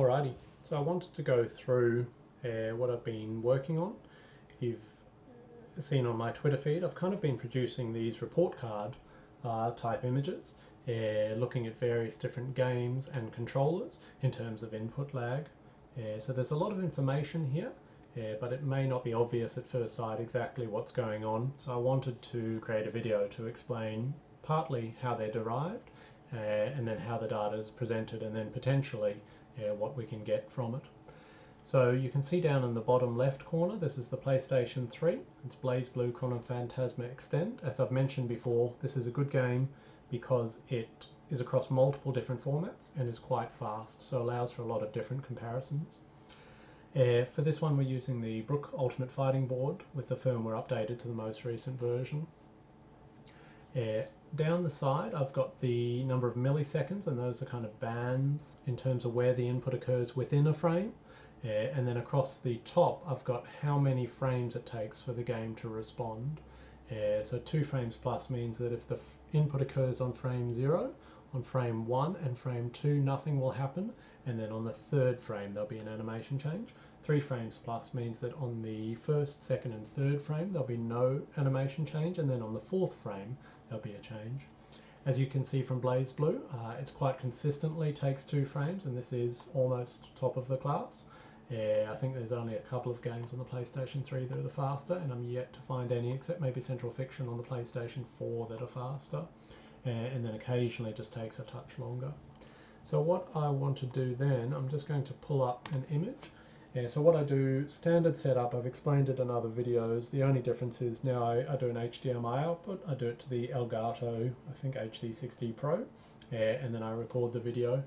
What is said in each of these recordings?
Alrighty, so I wanted to go through what I've been working on. If you've seen on my Twitter feed, I've kind of been producing these report card type images, looking at various different games and controllers in terms of input lag. So there's a lot of information here, but it may not be obvious at first sight exactly what's going on. So I wanted to create a video to explain partly how they're derived, and then how the data is presented, and then potentially what we can get from it. So you can see down in the bottom left corner, this is the PlayStation 3. It's BlazBlue Quantum Phantasma Extend. As I've mentioned before, this is a good game because it is across multiple different formats and is quite fast, so allows for a lot of different comparisons. For this one, we're using the Brook Ultimate Fighting Board with the firmware updated to the most recent version. Down the side, I've got the number of milliseconds, and those are kind of bands in terms of where the input occurs within a frame. And then across the top, I've got how many frames it takes for the game to respond. So 2 frames plus means that if the input occurs on frame 0, on frame 1 and frame 2, nothing will happen. And then on the 3rd frame, there'll be an animation change. 3 frames plus means that on the 1st, 2nd and 3rd frame, there'll be no animation change. And then on the 4th frame, there'll be a change. As you can see from BlazBlue, it's quite consistently takes 2 frames, and this is almost top of the class. I think there's only a couple of games on the PlayStation 3 that are faster, and I'm yet to find any except maybe Central Fiction on the PlayStation 4 that are faster, and then occasionally it just takes a touch longer. So what I want to do then, I'm just going to pull up an image. So what I do, standard setup, I've explained it in other videos. The only difference is now I do an HDMI output. I do it to the Elgato, I think HD60 Pro, and then I record the video.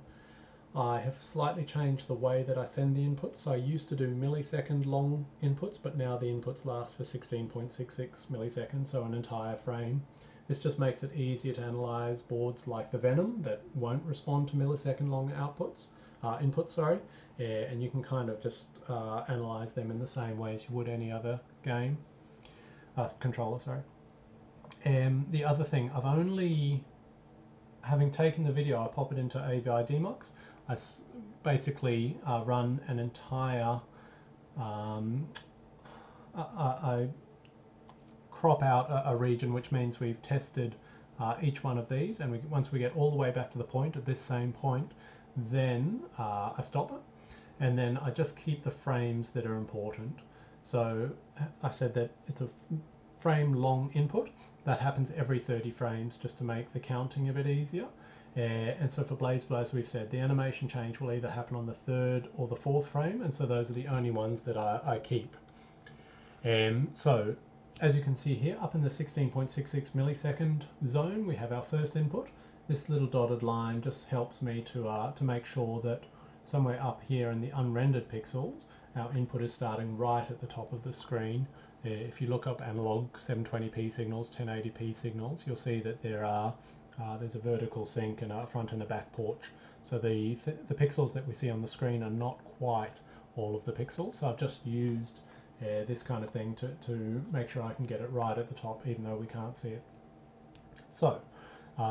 I have slightly changed the way that I send the inputs. So I used to do millisecond long inputs, but now the inputs last for 16.66 milliseconds, so an entire frame. This just makes it easier to analyze boards like the Venom that won't respond to millisecond long inputs, and you can kind of just analyze them in the same way as you would any other game controller. The other thing, having taken the video, I pop it into AVI Demux. I basically run an entire, I crop out a region, which means we've tested each one of these, and once we get all the way back to the point, at this same point, then I stop it, and then I just keep the frames that are important. So I said that it's a frame long input. That happens every 30 frames just to make the counting a bit easier. And so for BlazBlue, as we've said, the animation change will either happen on the 3rd or the 4th frame, and so those are the only ones that I keep. So as you can see here, up in the 16.66 millisecond zone, we have our first input. This little dotted line just helps me to make sure that somewhere up here in the unrendered pixels, our input is starting right at the top of the screen. If you look up analog 720p signals, 1080p signals, you'll see that there's a vertical sync and a front and a back porch. So the pixels that we see on the screen are not quite all of the pixels. So I've just used this kind of thing to make sure I can get it right at the top, even though we can't see it. So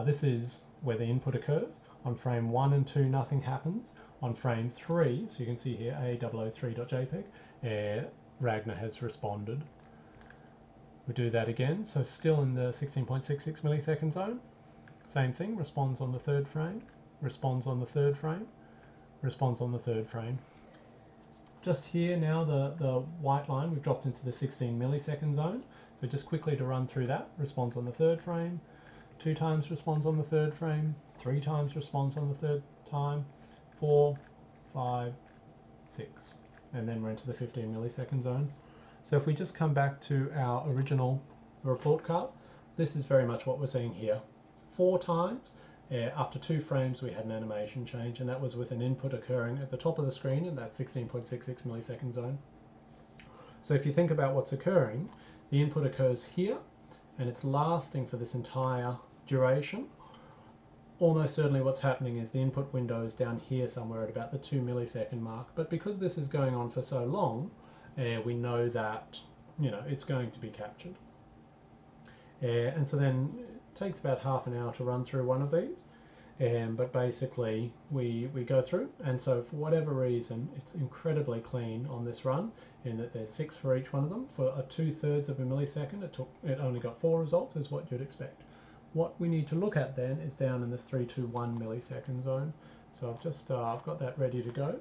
this is where the input occurs. On frame 1 and 2, nothing happens. On frame 3, so you can see here A003.jpg, Ragnar has responded. We do that again, so still in the 16.66 millisecond zone. Same thing, responds on the 3rd frame, responds on the 3rd frame, responds on the 3rd frame. Just here now, the white line, we've dropped into the 16 millisecond zone. So just quickly to run through that, responds on the 3rd frame, 2 times responds on the 3rd frame, 3 times responds on the 3rd time, 4, 5, 6, and then we're into the 15 millisecond zone. So if we just come back to our original report card, this is very much what we're seeing here. 4 times, after 2 frames, we had an animation change, and that was with an input occurring at the top of the screen in that 16.66 millisecond zone. So if you think about what's occurring, the input occurs here, and it's lasting for this entire duration. Almost certainly what's happening is the input window is down here somewhere at about the 2 millisecond mark, but because this is going on for so long, we know that it's going to be captured. And so then it takes about half an hour to run through one of these. But basically we go through, and so for whatever reason it's incredibly clean on this run in that there's 6 for each one of them. For a 2/3 of a millisecond it only got 4 results, is what you'd expect. What we need to look at then is down in this 321 millisecond zone. So I've got that ready to go.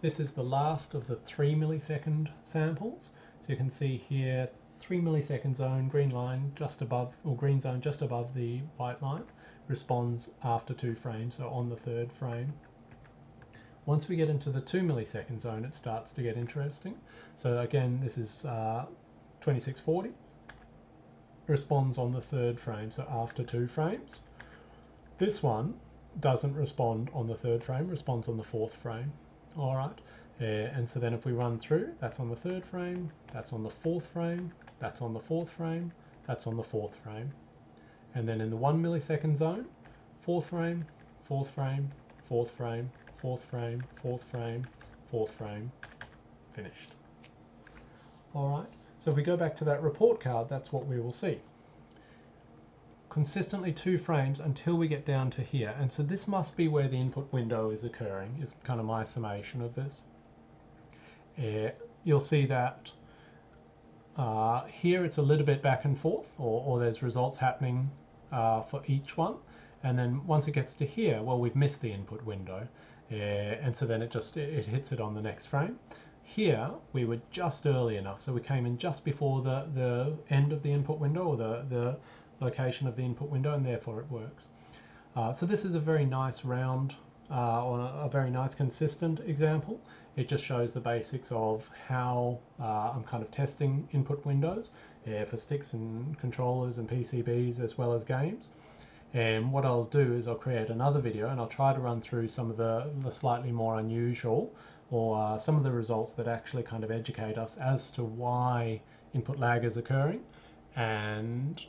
This is the last of the 3 millisecond samples. So you can see here 3 millisecond zone, green line just above, or green zone just above the white line, responds after 2 frames, so on the 3rd frame. Once we get into the 2 millisecond zone, it starts to get interesting. So again, this is 2640, responds on the 3rd frame, so after 2 frames. This one doesn't respond on the 3rd frame, responds on the 4th frame. All right, and so then if we run through, that's on the 3rd frame, that's on the 4th frame, that's on the 4th frame, that's on the 4th frame. And then in the 1 millisecond zone, 4th frame, 4th frame, 4th frame, 4th frame, 4th frame, 4th frame, finished. All right, so if we go back to that report card, that's what we will see. Consistently 2 frames until we get down to here, and so this must be where the input window is occurring, is kind of my summation of this. You'll see that here it's a little bit back and forth, or there's results happening for each one, and then once it gets to here, well, we've missed the input window, and so then it hits it on the next frame. Here we were just early enough, so we came in just before the end of the input window, or the location of the input window, and therefore it works. So this is a very nice round, or a very nice consistent example. It just shows the basics of how I'm kind of testing input windows for sticks and controllers and PCBs as well as games. And what I'll do is I'll create another video and I'll try to run through some of the slightly more unusual, or some of the results that actually kind of educate us as to why input lag is occurring. And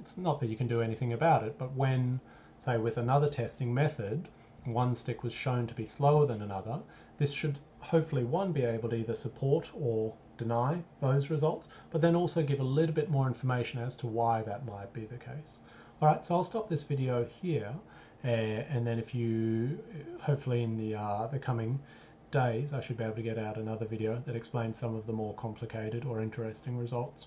it's not that you can do anything about it, but when, say, with another testing method, one stick was shown to be slower than another, this should hopefully, one, be able to either support or deny those results, but then also give a little bit more information as to why that might be the case. All right, so I'll stop this video here, and then hopefully in the coming days, I should be able to get out another video that explains some of the more complicated or interesting results.